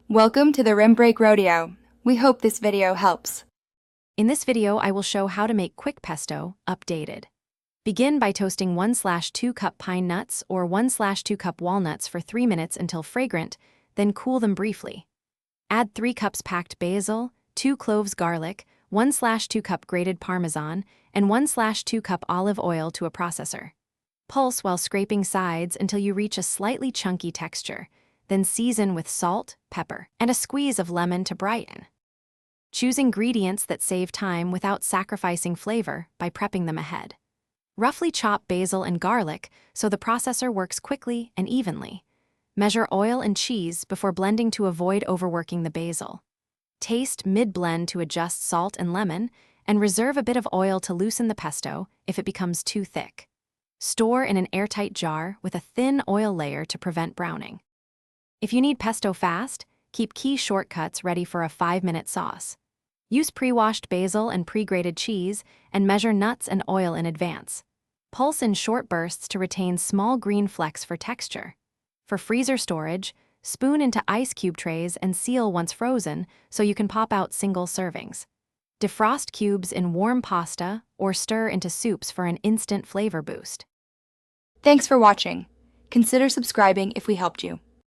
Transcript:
Welcome to the Rim Break Rodeo. We hope this video helps. In this video, I will show how to make quick pesto updated. Begin by toasting 1/2 cup pine nuts or 1/2 cup walnuts for 3 minutes until fragrant, then cool them briefly. Add 3 cups packed basil, 2 cloves garlic, 1/2 cup grated parmesan, and 1/2 cup olive oil to a processor. Pulse while scraping sides until you reach a slightly chunky texture. Then season with salt, pepper, and a squeeze of lemon to brighten. Choose ingredients that save time without sacrificing flavor by prepping them ahead. Roughly chop basil and garlic so the processor works quickly and evenly. Measure oil and cheese before blending to avoid overworking the basil. Taste mid-blend to adjust salt and lemon, and reserve a bit of oil to loosen the pesto if it becomes too thick. Store in an airtight jar with a thin oil layer to prevent browning. If you need pesto fast, keep key shortcuts ready for a 5-minute sauce. Use pre-washed basil and pre-grated cheese, and measure nuts and oil in advance. Pulse in short bursts to retain small green flecks for texture. For freezer storage, spoon into ice cube trays and seal once frozen so you can pop out single servings. Defrost cubes in warm pasta or stir into soups for an instant flavor boost. Thanks for watching. Consider subscribing if we helped you.